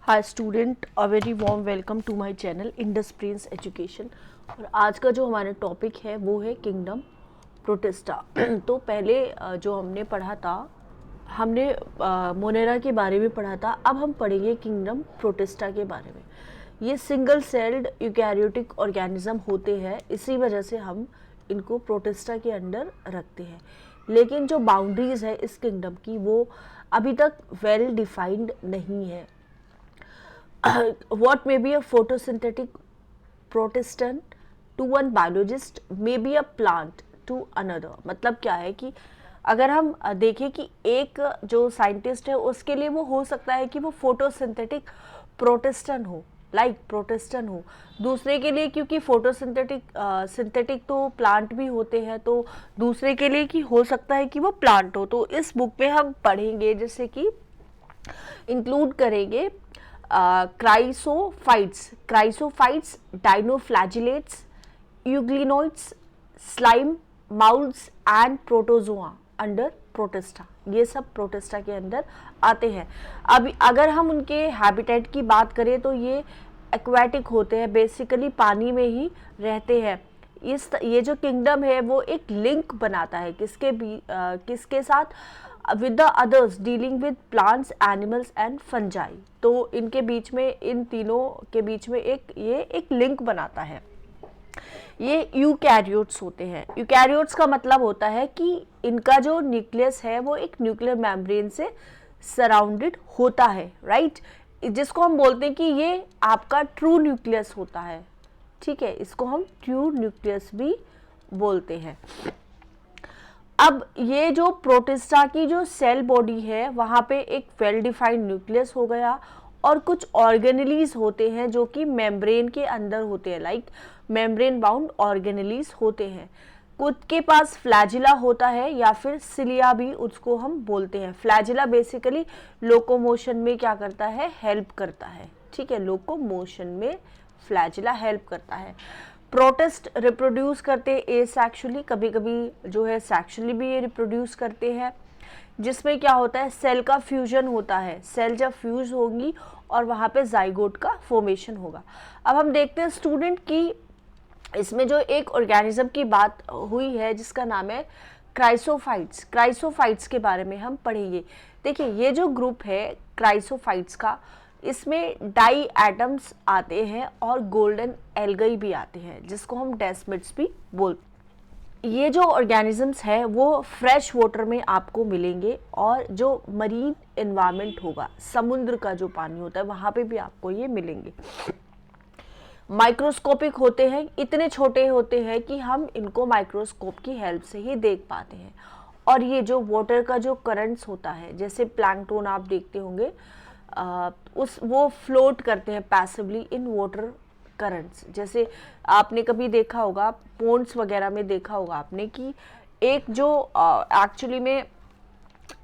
Hi student, a very warm welcome to my channel Indus Prince Education. और आज का जो हमारा टॉपिक है वो है किंगडम प्रोटिस्टा। तो पहले जो हमने पढ़ा था, हमने मोनेरा के बारे में पढ़ा था। अब हम पढ़ेंगे किंगडम प्रोटिस्टा के बारे में। ये सिंगल सेल्ड यूकैरियोटिक ऑर्गेनिज्म होते हैं, इसी वजह से हम इनको प्रोटिस्टा के अंडर रखते हैं। लेकिन जो बाउंड्रीज है इस किंगडम की वो अभी तक वेल डिफाइंड नहीं है। What may be a photosynthetic protestant to one biologist may be a plant to another। मतलब क्या है कि अगर हम देखें कि एक जो साइंटिस्ट है उसके लिए वो हो सकता है कि वो फोटोसिंथेटिक प्रोटेस्टन हो, प्रोटेस्टन हो। दूसरे के लिए, क्योंकि सिंथेटिक तो प्लांट भी होते हैं, तो दूसरे के लिए कि हो सकता है कि वो प्लांट हो। तो इस बुक में हम पढ़ेंगे, जैसे कि इंक्लूड करेंगे chrysophytes, dinoflagellates, euglenoids, slime moulds and protozoa under protista. ये सब प्रोटिस्टा के अंदर आते हैं। अब अगर हम उनके हैबिटेट की बात करें तो ये एक्वाटिक होते हैं, बेसिकली पानी में ही रहते हैं। ये जो किंगडम है वो एक लिंक बनाता है किसके साथ, with the others dealing with plants, animals and fungi. तो इनके बीच में, इन तीनों के बीच में ये एक लिंक बनाता है। ये यूकैरियोट्स होते हैं। यूकैरियोट्स का मतलब होता है कि इनका जो न्यूक्लियस है वो एक न्यूक्लियर मेम्ब्रेन से सराउंडेड होता है, राइट। जिसको हम बोलते हैं कि ये आपका ट्रू न्यूक्लियस होता है, ठीक है। इसको हम ट्रू न्यूक्लियस भी बोलते हैं। अब ये जो प्रोटिस्टा की जो सेल बॉडी है वहाँ पे एक वेल डिफाइंड न्यूक्लियस हो गया, और कुछ ऑर्गेनेलीज होते हैं जो कि मेम्ब्रेन के अंदर होते हैं, मेम्ब्रेन बाउंड ऑर्गेनेलीज होते हैं। कुछ के पास फ्लैजिला होता है या फिर सिलिया भी उसको हम बोलते हैं। फ्लैजिला बेसिकली लोकोमोशन में क्या करता है, हेल्प करता है, ठीक है। लोकोमोशन में फ्लैजिला हेल्प करता है। प्रोटिस्ट रिप्रोड्यूस करते हैं एसेक्सुअली, कभी कभी जो है सेक्सुअली भी ये रिप्रोड्यूस करते हैं, जिसमें क्या होता है, सेल का फ्यूजन होता है। सेल जब फ्यूज होंगी और वहाँ पे जाइगोट का फॉर्मेशन होगा। अब हम देखते हैं स्टूडेंट की इसमें जो एक ऑर्गेनिज्म की बात हुई है जिसका नाम है क्राइसोफाइट्स के बारे में हम पढ़ेंगे। देखिए, ये जो ग्रुप है क्राइसोफाइट्स का, इसमें डाई एटम्स आते हैं और गोल्डन एल्गाई भी आते हैं, जिसको हम डेस्मिड्स भी बोलते हैं। ये जो ऑर्गेनिजम्स है वो फ्रेश वाटर में आपको मिलेंगे, और जो मरीन एनवायरनमेंट होगा, समुद्र का जो पानी होता है, वहाँ पे भी आपको ये मिलेंगे। माइक्रोस्कोपिक होते हैं, इतने छोटे होते हैं कि हम इनको माइक्रोस्कोप की हेल्प से ही देख पाते हैं। और ये जो वाटर का जो करंट्स होता है, जैसे प्लैंकटन आप देखते होंगे, वो फ्लोट करते हैं पैसिवली इन वाटर करंट्स। जैसे आपने कभी देखा होगा, पोन्ड्स वगैरह में देखा होगा आपने कि एक जो एक्चुअली में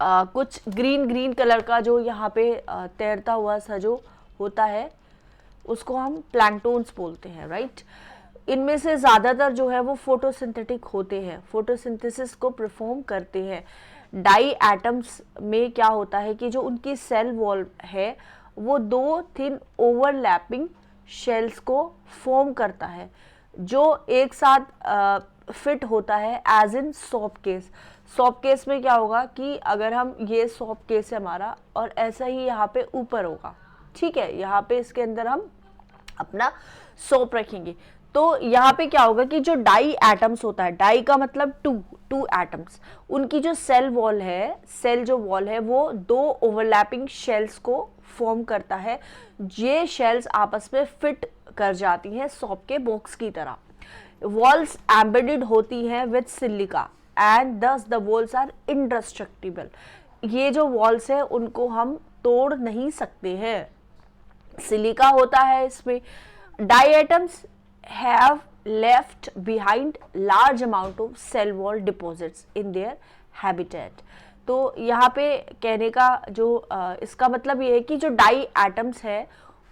कुछ ग्रीन कलर का जो यहाँ पे तैरता हुआ सा जो होता है, उसको हम प्लैंकटन्स बोलते हैं, राइट। इनमें से ज़्यादातर जो है वो फोटोसिंथेटिक होते हैं, फोटोसिंथेसिस को परफॉर्म करते हैं। डाई एटम्स में क्या होता है कि जो उनकी सेल वॉल है वो दो थिन ओवरलैपिंग शेल्स को फॉर्म करता है, जो एक साथ फिट होता है, as in soft case. Soft case में क्या होगा कि अगर हम, ये सॉफ्ट केस है हमारा, और ऐसा ही यहाँ पे ऊपर होगा, ठीक है। यहाँ पे इसके अंदर हम अपना सोप रखेंगे। तो यहाँ पे क्या होगा कि जो डाई एटम्स होता है, डाई का मतलब टू एटम्स, उनकी जो सेल वॉल है वो दो ओवरलैपिंग शेल्स को फॉर्म करता है। ये शेल्स आपस में फिट कर जाती हैं सॉप के बॉक्स की तरह। वॉल्स एम्बेडेड होती हैं विद सिलिका एंड दस द वॉल्स आर इंडेस्ट्रक्टिबल। ये जो वॉल्स है उनको हम तोड़ नहीं सकते हैं, सिलिका होता है इसमें। Diatoms have left behind large amount of cell wall deposits in their habitat। तो यहाँ पे कहने का जो इसका मतलब ये है कि जो डाई एटम्स है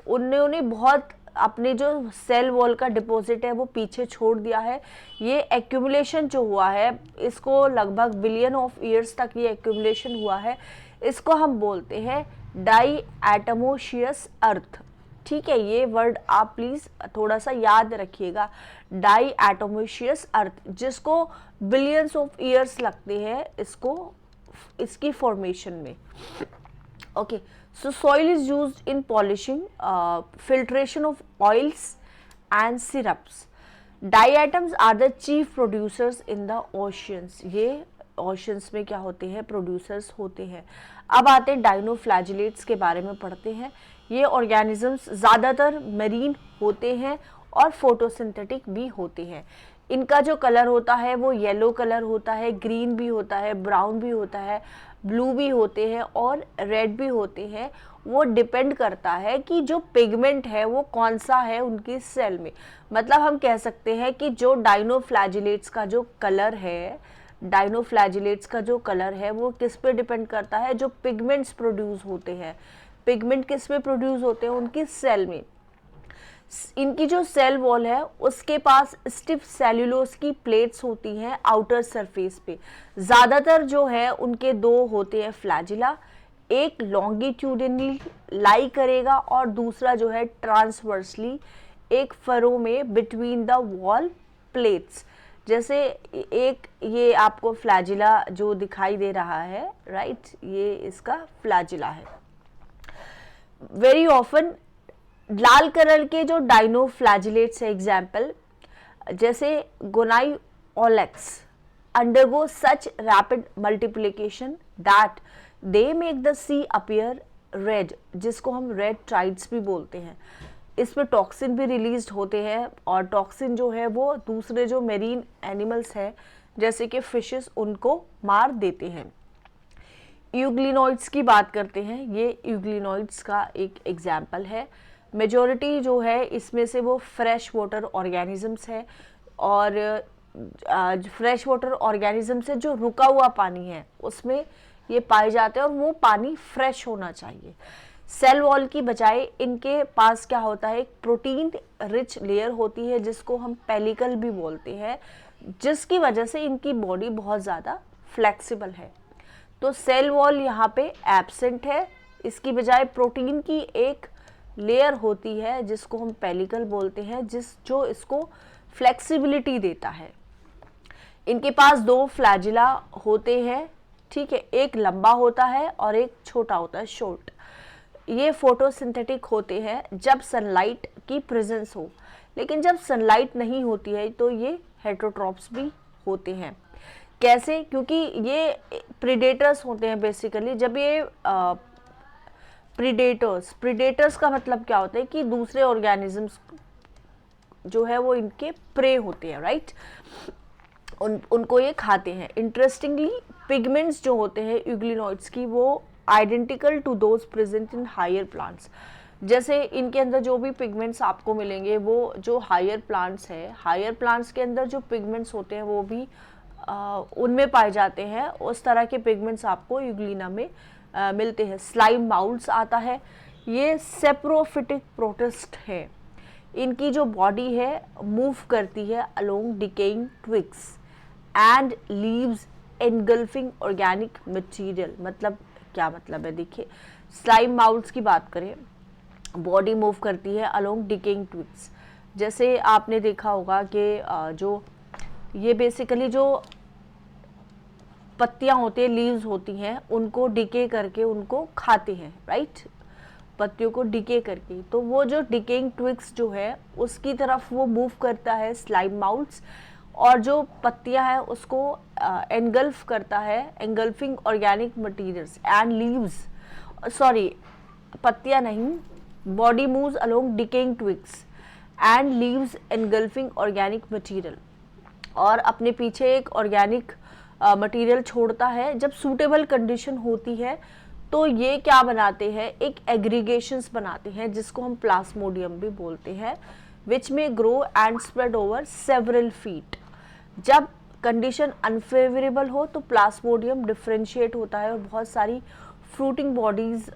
उन्होंने बहुत अपने जो सेल वॉल का डिपॉजिट है वो पीछे छोड़ दिया है। ये एक्यूमुलेशन जो हुआ है, इसको लगभग बिलियन ऑफ ईयर्स तक ये एक्यूमुलेशन हुआ है, इसको हम बोलते हैं डाई एटमोशियस अर्थ, ठीक है, ये वर्ड आप प्लीज थोड़ा सा याद रखिएगा, डाई एटमोशियस अर्थ, जिसको बिलियंस ऑफ ईयर्स लगते हैं इसकी फॉर्मेशन में। Okay, so soil is used in polishing, filtration of oils and syrups. Diatoms are the chief producers in the oceans. ये oceans में क्या होते हैं, producers होते हैं। अब आते हैं डाइनोफ्लैजिलेट्स के बारे में पढ़ते हैं। ये ऑर्गेनिजम्स ज़्यादातर मरीन होते हैं और फोटोसिंथेटिक भी होते हैं। इनका जो कलर होता है वो येलो कलर होता है, ग्रीन भी होता है, ब्राउन भी होता है, ब्लू भी होते हैं और रेड भी होते हैं। वो डिपेंड करता है कि जो पिगमेंट है वो कौन सा है उनकी सेल में। मतलब हम कह सकते हैं कि जो डाइनोफ्लैजिलेट्स का जो कलर है वो किस पे डिपेंड करता है, जो पिगमेंट्स प्रोड्यूस होते हैं। पिगमेंट किस में प्रोड्यूस होते हैं, उनकी सेल में। इनकी जो सेल वॉल है उसके पास स्टिफ सेल्यूलोज की प्लेट्स होती हैं आउटर सरफेस पे। ज़्यादातर जो है उनके दो होते हैं फ्लैजिला, एक लॉन्गिट्यूडिनली लाई करेगा और दूसरा जो है ट्रांसवर्सली एक फरो में बिटवीन द वॉल प्लेट्स। जैसे एक ये आपको फ्लैजिला जो दिखाई दे रहा है, राइट, ये इसका फ्लैजिला है। वेरी ऑफन लाल कलर के जो डाइनोफ्लैजिलेट्स है, एग्जाम्पल जैसे gonyaulax, undergo such rapid multiplication that they make the sea appear red, जिसको हम रेड टाइड्स भी बोलते हैं। इसमें टॉक्सिन भी रिलीज होते हैं और टॉक्सिन जो है वो दूसरे जो मेरीन एनिमल्स हैं जैसे कि फिशेस, उनको मार देते हैं। यूग्लिनॉइड्स की बात करते हैं, ये यूग्लिनॉइड्स का एक एग्जाम्पल है। मेजॉरिटी जो है इसमें से वो फ्रेश वाटर ऑर्गेनिजम्स है और फ्रेश वाटर ऑर्गेनिज्म से जो रुका हुआ पानी है उसमें ये पाए जाते हैं और वो पानी फ्रेश होना चाहिए। सेल वॉल की बजाय इनके पास क्या होता है, एक प्रोटीन रिच लेयर होती है जिसको हम पेलिकल भी बोलते हैं, जिसकी वजह से इनकी बॉडी बहुत ज़्यादा फ्लेक्सिबल है। तो सेल वॉल यहाँ पे एब्सेंट है, इसकी बजाय प्रोटीन की एक लेयर होती है जिसको हम पेलिकल बोलते हैं, जो इसको फ्लेक्सिबिलिटी देता है। इनके पास दो फ्लैजिला होते हैं, ठीक है, एक लंबा होता है और एक छोटा होता है, शॉर्ट। ये फोटोसिंथेटिक होते हैं जब सनलाइट की प्रेजेंस हो, लेकिन जब सनलाइट नहीं होती है तो ये हेटरोट्रॉप्स भी होते हैं। कैसे? क्योंकि ये प्रीडेटर्स होते हैं बेसिकली। जब ये प्रीडेटर्स का मतलब क्या होता है कि दूसरे ऑर्गेनिजम्स जो है वो इनके प्रे होते हैं, राइट, उनको ये खाते हैं। इंटरेस्टिंगली पिगमेंट्स जो होते हैं यूग्लिनॉइड्स की वो identical to those present in higher plants. जैसे इनके अंदर जो भी पिगमेंट्स आपको मिलेंगे वो जो हायर प्लांट्स है, हायर प्लांट्स के अंदर जो पिगमेंट्स होते हैं वो भी उनमें पाए जाते हैं। उस तरह के पिगमेंट्स आपको यूग्लिना में मिलते हैं। स्लाइम माउल्स आता है, ये सेप्रोफिटिक प्रोटिस्ट है। इनकी जो बॉडी है मूव करती है along decaying twigs and leaves engulfing organic material. मतलब क्या मतलब है, देखिए स्लाइम माउल्स की बात करें, बॉडी मूव करती है अलोंग डिकेइंग ट्विग्स। जैसे आपने देखा होगा कि जो ये बेसिकली जो पत्तियां होती हैं, लीव्स होती हैं, उनको डिके करके उनको खाते हैं, राइट, पत्तियों को डिके करके। तो वो जो डिकेइंग ट्विग्स जो है उसकी तरफ वो मूव करता है स्लाइम माउल्स, और जो पत्तियां हैं उसको एनगल्फ करता है, engulfing organic materials and leaves, sorry पत्तियां नहीं, body moves along decaying twigs and leaves engulfing organic material, और अपने पीछे एक ऑर्गेनिक मटेरियल छोड़ता है। जब सूटेबल कंडीशन होती है तो ये क्या बनाते हैं, एक एग्रीगेशंस बनाते हैं जिसको हम प्लास्मोडियम भी बोलते हैं, विच में grow and spread over several feet. जब कंडीशन अनफेवरेबल हो तो प्लास्मोडियम डिफ्रेंशिएट होता है और बहुत सारी फ्रूटिंग बॉडीज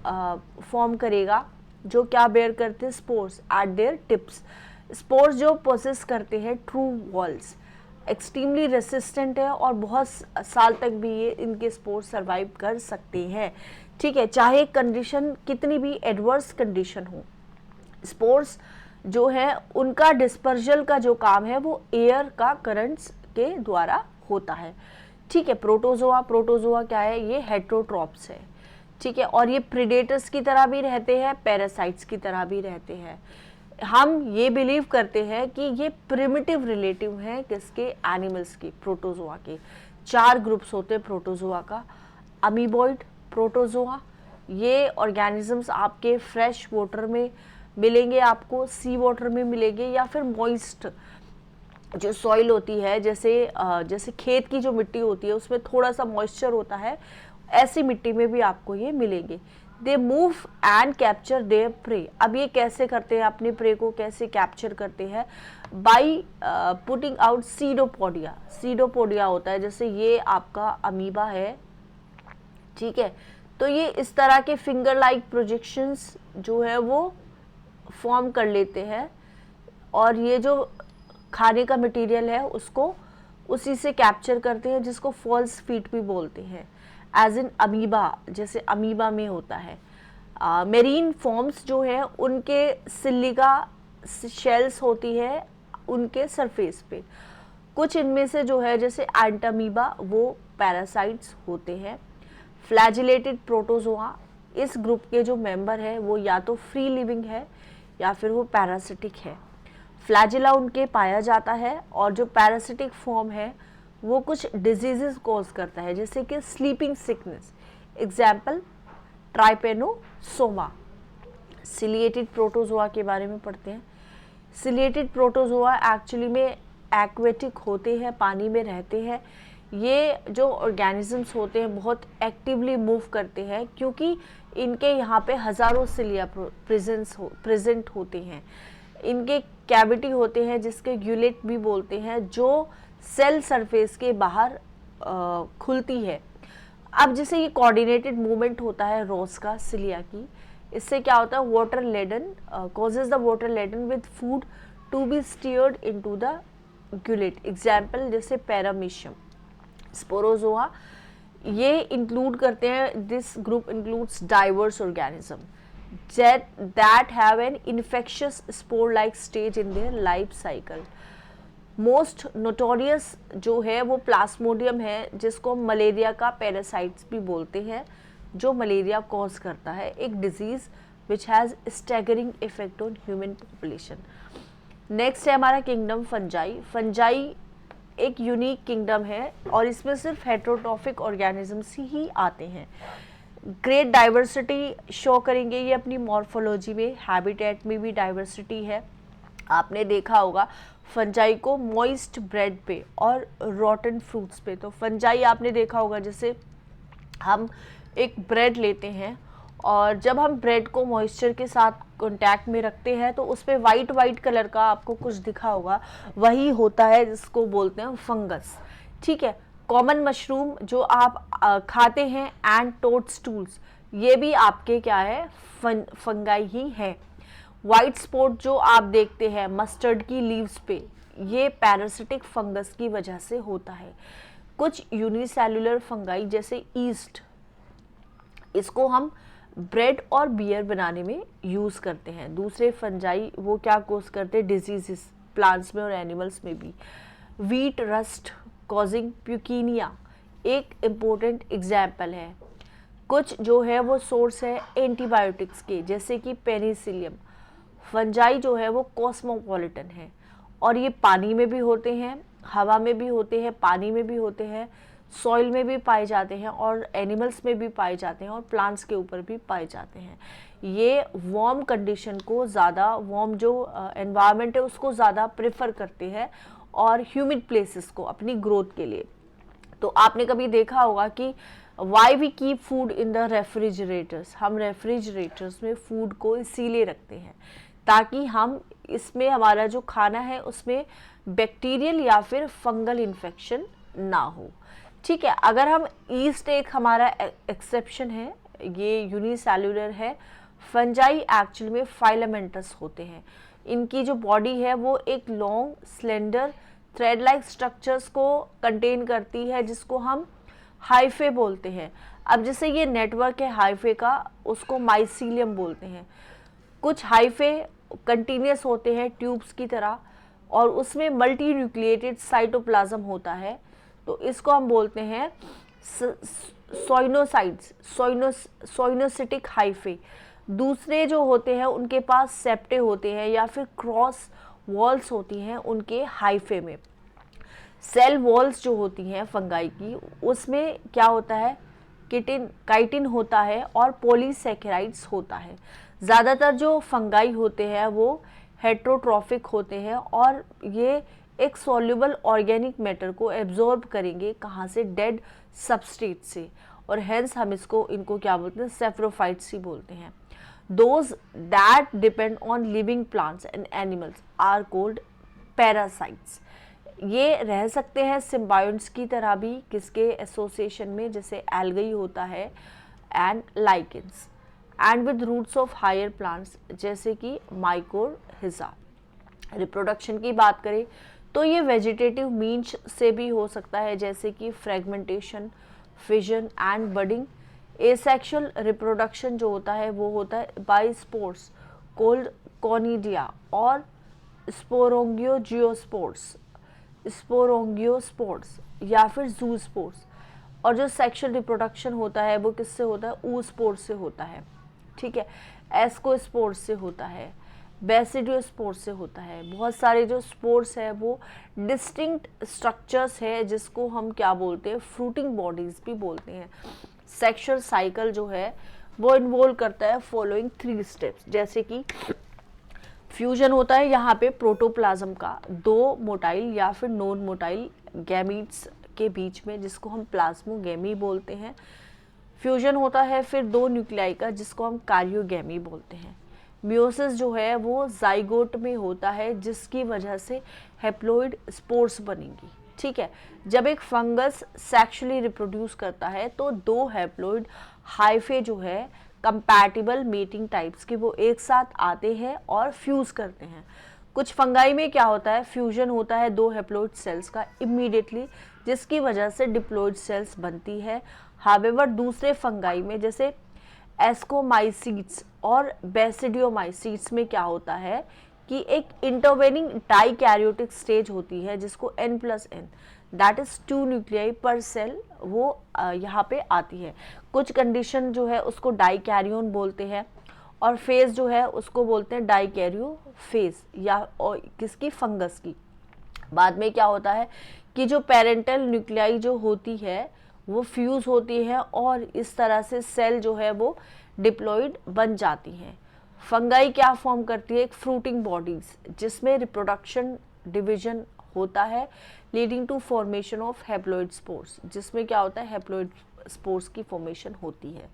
फॉर्म करेगा जो क्या बेयर करते हैं, spores eight there tips. Spores जो प्रोसेस करते हैं ट्रू वॉल्स, एक्सट्रीमली रेसिस्टेंट है और बहुत साल तक भी ये इनके स्पोर्स सर्वाइव कर सकते हैं। ठीक है, चाहे कंडीशन कितनी भी एडवर्स कंडीशन हो, स्पोर्स जो है उनका डिस्पर्जल का जो काम है वो एयर का करंट्स के द्वारा होता है। ठीक है, प्रोटोजोआ, प्रोटोजोआ क्या है, ये हेट्रोट्रॉप्स है। ठीक है, और ये प्रीडेटर्स की तरह भी रहते हैं, पैरासाइट्स की तरह भी रहते हैं। हम ये बिलीव करते हैं कि ये प्रिमिटिव रिलेटिव हैं किसके, एनिमल्स की, प्रोटोजोआ के। 4 ग्रुप्स होते हैं प्रोटोजोआ का। अमीबॉइड प्रोटोजोआ, ये ऑर्गेनिजम्स आपके फ्रेश वाटर में मिलेंगे, आपको सी वाटर में मिलेंगे, या फिर मॉइस्ट जो सॉइल होती है, जैसे खेत की जो मिट्टी होती है उसमें थोड़ा सा मॉइस्चर होता है, ऐसी मिट्टी में भी आपको ये मिलेंगे। They move and capture there pray. अब ये कैसे करते हैं, अपने प्रे को कैसे कैप्चर करते हैं, by putting out pseudopodia. Pseudopodia होता है, जैसे ये आपका अमीबा है, ठीक है, तो ये इस तरह के फिंगर लाइक प्रोजेक्शंस जो है वो फॉर्म कर लेते हैं, और ये जो खाने का मटेरियल है उसको उसी से कैप्चर करते हैं, जिसको फॉल्स फीट भी बोलते हैं, एज इन अमीबा, जैसे अमीबा में होता है। मेरीन फॉर्म्स जो है उनके सिलिका शेल्स होती है उनके सरफेस पे। कुछ इनमें से जो है जैसे एंटामीबा वो पैरासाइट्स होते हैं। फ्लैजिलेटेड प्रोटोजोआ, इस ग्रुप के जो मेंबर है वो या तो फ्री लिविंग है या फिर वो पैरासिटिक है। फ्लैजिला उनके पाया जाता है, और जो पैरासिटिक फॉर्म है वो कुछ डिजीजेस कॉज करता है, जैसे कि sleeping sickness, example Trypanosoma. Ciliated protozoa के बारे में पढ़ते हैं। सिलिएटेड प्रोटोजोआ एक्चुअली में एक्वेटिक होते हैं, पानी में रहते हैं। ये जो ऑर्गेनिजम्स होते हैं बहुत एक्टिवली मूव करते हैं, क्योंकि इनके यहाँ पे हज़ारों सिलिया प्रेजेंट होते हैं। इनके कैविटी होते हैं जिसके यूलेट भी बोलते हैं, जो सेल सरफेस के बाहर खुलती है। अब जैसे ये कोऑर्डिनेटेड मूवमेंट होता है रोज का, सिलिया की, इससे क्या होता है, water laden causes the water laden with food to be steered into the gullet. Example जैसे पैरामीशियम। स्पोरोजोआ ये इंक्लूड करते हैं, this group includes diverse organism that have an infectious spore-like stage in their life cycle. Most notorious जो है वो Plasmodium है, जिसको malaria का पैरासाइट्स भी बोलते हैं, जो मलेरिया कॉज करता है, एक disease which has staggering effect on human population. Next है हमारा किंगडम फंजाई। फंजाई एक यूनिक किंगडम है और इसमें सिर्फ हेट्रोट्रॉफिक ऑर्गेनिजम्स ही आते हैं। ग्रेट डाइवर्सिटी शो करेंगे ये अपनी मॉर्फोलॉजी में, हैबिटेट में भी डाइवर्सिटी है। आपने देखा होगा फंजाई को मॉइस्ट ब्रेड पे और रॉटन फ्रूट्स पे। तो फंजाई आपने देखा होगा, जैसे हम एक ब्रेड लेते हैं और जब हम ब्रेड को मॉइस्चर के साथ कांटेक्ट में रखते हैं तो उस पर वाइट कलर का आपको कुछ दिखा होगा, वही होता है जिसको बोलते हैं फंगस। ठीक है, कॉमन मशरूम जो आप खाते हैं एंड टोडस्टूल्स, ये भी आपके क्या है, फंगाई ही है। वाइट स्पॉट जो आप देखते हैं मस्टर्ड की लीव्स पे, ये पैरासिटिक फंगस की वजह से होता है। कुछ यूनिसेलुलर फंगाई जैसे ईस्ट, इसको हम ब्रेड और बियर बनाने में यूज़ करते हैं। दूसरे फंजाई वो क्या कोज करते हैं, डिजीजेस प्लांट्स में और एनिमल्स में भी। वीट रस्ट कॉजिंग प्यूकिनिया एक इम्पोर्टेंट एग्जाम्पल है। कुछ जो है वो सोर्स है एंटीबायोटिक्स के, जैसे कि पेनिसिलियम। फंजाई जो है वो कॉस्मोपॉलिटन है और ये पानी में भी होते हैं, हवा में भी होते हैं, पानी में भी होते हैं, सॉइल में भी पाए जाते हैं और एनिमल्स में भी पाए जाते हैं और प्लांट्स के ऊपर भी पाए जाते हैं। ये वार्म कंडीशन को ज़्यादा, वार्म जो एनवायरनमेंट है उसको ज़्यादा प्रेफर करते हैं और ह्यूमिड प्लेसेस को अपनी ग्रोथ के लिए। तो आपने कभी देखा होगा कि why we keep food in the refrigerators, हम रेफ्रिजरेटर्स में फूड को इसीलिए रखते हैं ताकि हम इसमें हमारा जो खाना है उसमें बैक्टीरियल या फिर फंगल इन्फेक्शन ना हो। ठीक है, अगर हम ईस्ट एक हमारा एक्सेप्शन है, ये यूनिसेलुलर है। फंजाई एक्चुअल में फाइलामेंटस होते हैं। इनकी जो बॉडी है वो एक long slender thread like structures को कंटेन करती है, जिसको हम हाइफे बोलते हैं। अब जैसे ये नेटवर्क है हाइफे का, उसको माइसीलियम बोलते हैं। कुछ हाइफे कंटिन्यूस होते हैं ट्यूब्स की तरह, और उसमें मल्टी न्यूक्लिएटेड साइटोप्लाज्म होता है, तो इसको हम बोलते हैं सोइनोसाइट्स, सोइनोसिटिक हाइफे। दूसरे जो होते हैं उनके पास सेप्टे होते हैं या फिर क्रॉस वॉल्स होती हैं उनके हाइफे में। सेल वॉल्स जो होती हैं फंगाई की, उसमें क्या होता है, काइटिन होता है और पॉलीसैकेराइड्स होता है। ज़्यादातर जो फंगाई होते हैं वो हेट्रोट्रॉफिक होते हैं और ये एक सॉल्युबल ऑर्गेनिक मैटर को एब्जॉर्ब करेंगे, कहाँ से, डेड सबस्ट्रेट से, और हेंस हम इनको क्या बोलते हैं, सेफ्रोफाइट्स ही बोलते हैं। Those that depend on living plants and animals are called parasites. ये रह सकते हैं सिम्बायोट्स की तरह भी, किसके एसोसिएशन में, जैसे एल्गी होता है and lichens, and with roots of higher plants जैसे कि माइकोरहिजा। रिप्रोडक्शन की बात करें तो ये वेजिटेटिव मीन्स से भी हो सकता है, जैसे कि fragmentation, fission and budding. Asexual reproduction जो होता है वो होता है बाय स्पोर्स कोल्ड कॉनिडिया और स्पोरोंगियोस्पोर्स या फिर जूस्पोर्स। और जो सेक्सुअल रिप्रोडक्शन होता है वो किससे होता है, ऊस्पोर्स से होता है, ठीक है, एस्कोस्पोर्स से होता है, बेसिडियोस्पोर्स से होता है। बहुत सारे जो स्पोर्स है वो डिस्टिंक्ट स्ट्रक्चर्स है जिसको हम क्या बोलते हैं, फ्रूटिंग बॉडीज भी बोलते हैं। सेक्सुअल साइकिल जो है वो इन्वॉल्व करता है फॉलोइंग 3 स्टेप्स, जैसे कि फ्यूजन होता है यहाँ पे प्रोटोप्लाज्म का 2 मोटाइल या फिर नॉन मोटाइल गैमीट्स के बीच में, जिसको हम प्लाज्मोगैमी बोलते हैं। फ्यूजन होता है फिर 2 न्यूक्लियाई का, जिसको हम कार्योगैमी बोलते हैं। मियोसिस जो है वो जाइगोट में होता है, जिसकी वजह से हैप्लॉइड स्पोर्स बनेंगी, ठीक है। जब एक फंगस सेक्सुअली रिप्रोड्यूस करता है तो 2 हैप्लॉइड हाइफे जो है कंपैटिबल मेटिंग टाइप्स के, वो एक साथ आते हैं और फ्यूज करते हैं। कुछ फंगाई में क्या होता है, फ्यूजन होता है 2 हैप्लॉइड सेल्स का इमीडिएटली, जिसकी वजह से डिप्लॉइड सेल्स बनती है। हावेवर दूसरे फंगाई में जैसे एस्कोमाइसीट्स और बेसिडियोमाइसीट्स में क्या होता है कि एक इंटरवेनिंग डाइकैरियोटिक स्टेज होती है, जिसको N+N दैट इज 2 न्यूक्लियाई पर सेल, वो यहाँ पे आती है। कुछ कंडीशन जो है उसको डाइकैरियोन बोलते हैं, और फेज जो है उसको बोलते हैं डाइकैरियो फेज, या किसकी, फंगस की। बाद में क्या होता है कि जो पेरेंटल न्यूक्लियाई जो होती है वो फ्यूज होती है और इस तरह से सेल जो है वो डिप्लॉइड बन जाती हैं। फंगाई क्या फॉर्म करती है, एक फ्रूटिंग बॉडीज, जिसमें रिप्रोडक्शन डिवीजन होता है leading to formation of haploid spores, जिसमें क्या होता है, हैप्लॉइड स्पोर्स की फॉर्मेशन होती है।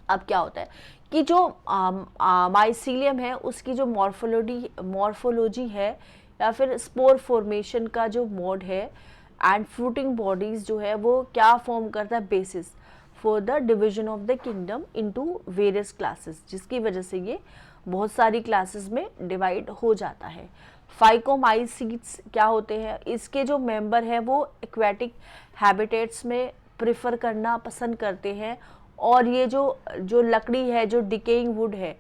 अब क्या होता है कि जो माइसीलियम है उसकी जो मॉर्फोलॉजी है या फिर स्पोर फॉर्मेशन का जो मोड है, एंड फ्रूटिंग बॉडीज जो है वो क्या फॉर्म करता है, basis for the division of the kingdom into various classes, जिसकी वजह से ये बहुत सारी क्लासेस में डिवाइड हो जाता है। फाइकोमाइसीट्स क्या होते हैं, इसके जो मेंबर हैं वो एक्वेटिक हैबिटेट्स में प्रेफर करना पसंद करते हैं, और ये जो लकड़ी है, जो डिकेइंग वुड है,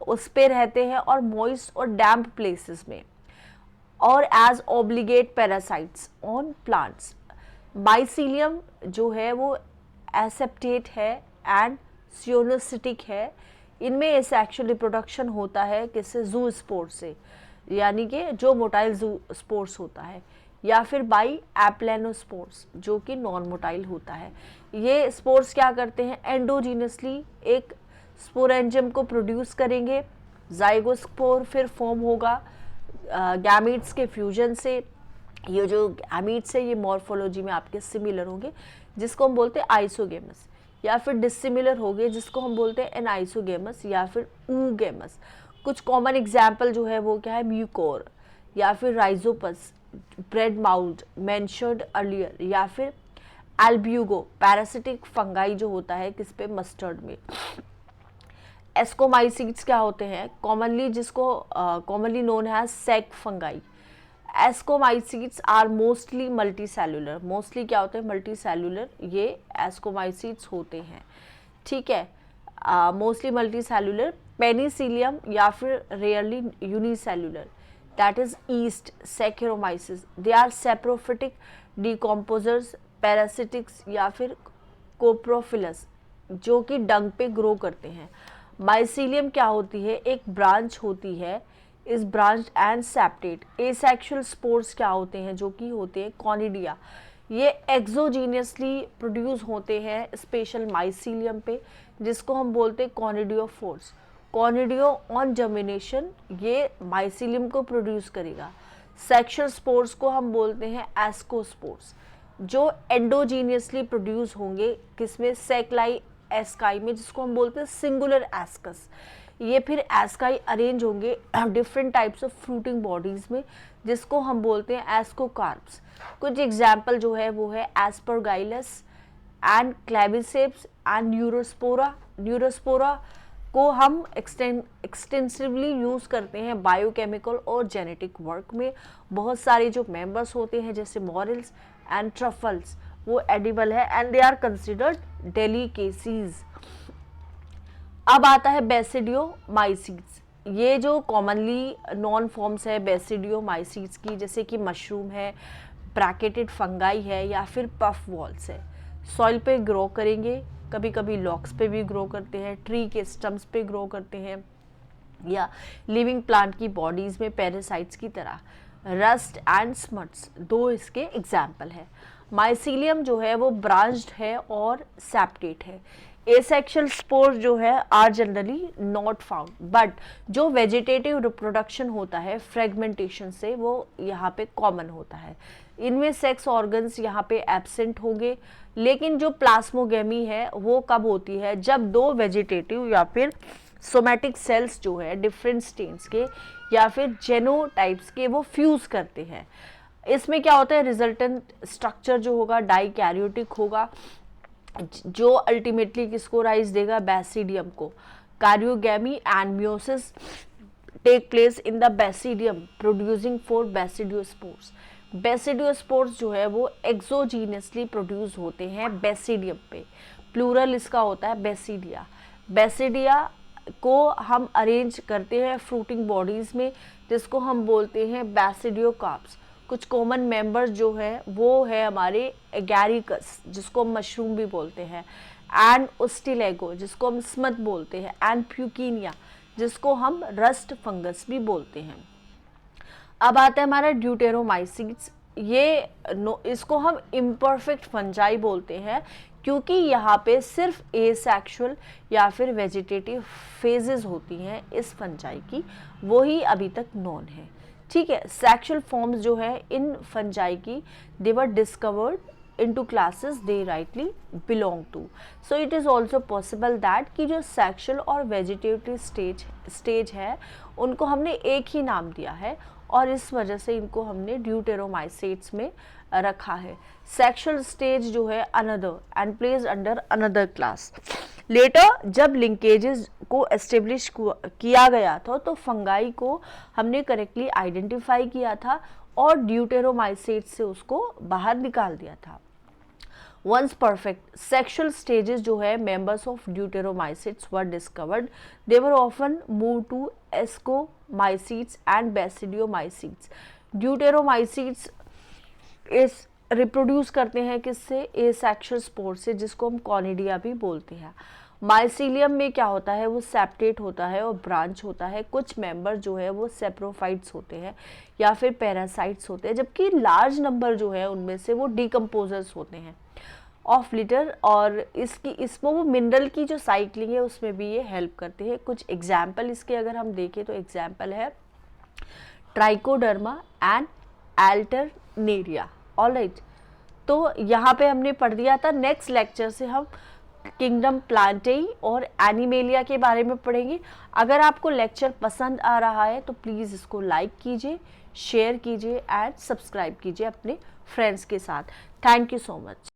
उस पे रहते हैं, और मॉइस्ट और डैम्प प्लेसेस में, और as obligate parasites on plants. Mycelium जो है वो एसेप्टेट है एंड सियोनोसिटिक है। इनमें एसेक्सुअल रिप्रोडक्शन होता है किससे, जू स्पोर्स से, यानी कि जो मोटाइल जू स्पोर्स होता है, या फिर बाई एप्लेनोस्पोर्स जो कि नॉन मोटाइल होता है। ये स्पोर्स क्या करते हैं, एंडोजीनसली एक स्पोरेंजियम को प्रोड्यूस करेंगे, जाइगोस्पोर फिर फॉर्म होगा गैमीट्स के फ्यूजन से। ये जो गैमीट्स है ये मॉर्फोलॉजी में आपके सिमिलर होंगे, जिसको हम बोलते हैं आइसोगेमस, या फिर डिसिमिलर हो गए जिसको हम बोलते हैं एनाइसोगेमस या फिर ऊगेमस। कुछ कॉमन एग्जाम्पल जो है वो क्या है, म्यूकोर या फिर Rhizopus, bread mould mentioned earlier, या फिर एल्ब्यूगो पैरासिटिक फंगाई जो होता है किस पे, मस्टर्ड में। एस्कोमाइसीट्स क्या होते हैं, कॉमनली जिसको कॉमनली नोन है sac fungi, ascomycetes are mostly multi cellular, mostly क्या होते हैं, मल्टी सेलुलर ये एस्कोमाइसीट्स होते हैं, ठीक है, मोस्टली मल्टी सेलुलर। पेनिसिलियम या फिर rarely unicellular, that is yeast saccharomyces, they are saprophytic decomposers, parasitics या फिर कोप्रोफिलस जो कि डंग पे ग्रो करते हैं। माइसीलियम क्या होती है, एक ब्रांच होती है, इस branch and septate. Asexual spores क्या होते हैं, जो कि होते हैं कॉनिडिया, ये एक्सोजीनियसली प्रोड्यूस होते हैं स्पेशल माइसीलियम पे, जिसको हम बोलते हैं कॉनिडियोफोर्स। कॉनिडियो ऑन जर्मिनेशन ये माइसीलियम को प्रोड्यूस करेगा। सेक्सुअल स्पोर्स को हम बोलते हैं एस्कोस्पोर्स, जो एंडोजीनियसली प्रोड्यूस होंगे किसमें, सेक्लाई एस्काई में, जिसको हम बोलते हैं सिंगुलर एस्कस। ये फिर एस्काई अरेंज होंगे different types of fruiting bodies में, जिसको हम बोलते हैं एस्कोकार्प्स। कुछ एग्जाम्पल जो है वो है aspergillus and claviceps and neurospora. Neurospora को हम एक्सटेंसिवली यूज़ करते हैं बायोकेमिकल और जेनेटिक वर्क में। बहुत सारे जो मेंबर्स होते हैं जैसे मॉरल्स एंड ट्रफल्स वो एडिबल है and they are considered delicacies. अब आता है बेसिडियोमाइसीट्स, ये जो कॉमनली नॉन फॉर्म्स है बेसिडियोमाइसीट्स की, जैसे कि मशरूम है, ब्रैकेटेड फंगाई है या फिर पफ वॉल्स है। सॉइल पे ग्रो करेंगे, कभी कभी लॉक्स पे भी ग्रो करते हैं, ट्री के स्टम्स पे ग्रो करते हैं या लिविंग प्लांट की बॉडीज में पैरासाइट्स की तरह। रस्ट एंड स्मट्स दो इसके एग्जाम्पल है। माइसीलियम जो है वो ब्रांच्ड है और सेप्टेट है। एसेक्सुअल स्पोर जो है are generally not found, but जो वेजिटेटिव रिप्रोडक्शन होता है फ्रेगमेंटेशन से वो यहाँ पे कॉमन होता है। इनमें सेक्स ऑर्गन्स यहाँ पे एब्सेंट होंगे, लेकिन जो प्लास्मोगेमी है वो कब होती है, जब दो वेजिटेटिव या फिर सोमैटिक सेल्स जो है डिफरेंट स्टेन्स के या फिर जेनोटाइप्स के वो फ्यूज करते हैं। इसमें क्या होता है, रिजल्टेंट स्ट्रक्चर जो होगा डाइकैरियोटिक होगा, जो अल्टीमेटली किसको राइज देगा, बेसिडियम को। Karyogamy and meiosis take place in the basidium producing 4 basidiospores. Basidiospores जो है वो एक्सोजीनियसली प्रोड्यूस होते हैं बेसिडियम पे, प्लूरल इसका होता है बेसिडिया। बेसिडिया को हम अरेंज करते हैं फ्रूटिंग बॉडीज में, जिसको हम बोलते हैं बेसिडियोकार्प्स। कुछ कॉमन मेंबर्स जो है वो है हमारे एगैरिकस, जिसको हम मशरूम भी बोलते हैं, एंड उस्टिलेगो जिसको हम स्मथ बोलते हैं, एंड प्यूकिनिया जिसको हम रस्ट फंगस भी बोलते हैं। अब आता है हमारा ड्यूटेरोमाइसीट्स, ये इसको हम इम्परफेक्ट फंजाई बोलते हैं, क्योंकि यहाँ पे सिर्फ एसेक्सुअल या फिर वेजिटेटिव फेजेस होती हैं इस फंजाई की, वही अभी तक नॉन है, ठीक है। सेक्सुअल फॉर्म्स जो है इन फंजाई की, they were discovered into classes they rightly belong to. So it is also possible that कि जो sexual और vegetative stage है उनको हमने एक ही नाम दिया है और इस वजह से इनको हमने ड्यूटेरोमाइसीट्स में रखा है। सेक्सुअल स्टेज जो है another and place under another class. Later जब लिंकेजेस को एस्टेब्लिश किया गया था तो फंगाई को हमने करेक्टली आइडेंटिफाई किया था और ड्यूटेरोमाइसीट्स से उसको बाहर निकाल दिया था। Once perfect sexual stages जो है members of Deuteromycetes were discovered, they were often moved to Ascomycetes and Basidiomycetes. Deuteromycetes इस रिप्रोड्यूस करते हैं किससे, एसेक्सुअल स्पोर से, जिसको हम कॉनिडिया भी बोलते हैं। माइसीलियम में क्या होता है, वो सेप्टेट होता है और ब्रांच होता है। कुछ मेंबर जो है वो सेप्रोफाइट्स होते हैं या फिर पैरासाइट्स होते हैं, जबकि लार्ज नंबर जो है उनमें से वो डिकम्पोजर्स होते हैं ऑफ लिटर, और इसमें वो मिनरल की जो साइक्लिंग है उसमें भी ये हेल्प करते हैं। कुछ एग्जाम्पल इसके अगर हम देखें तो एग्जाम्पल है ट्राइकोडर्मा एंड अल्टरनेरिया। ऑलराइट, तो यहाँ पे हमने पढ़ दिया था। नेक्स्ट लेक्चर से हम किंगडम प्लांटेई और एनिमेलिया के बारे में पढ़ेंगे। अगर आपको लेक्चर पसंद आ रहा है तो प्लीज़ इसको लाइक कीजिए, शेयर कीजिए एंड सब्सक्राइब कीजिए अपने फ्रेंड्स के साथ। Thank you so much.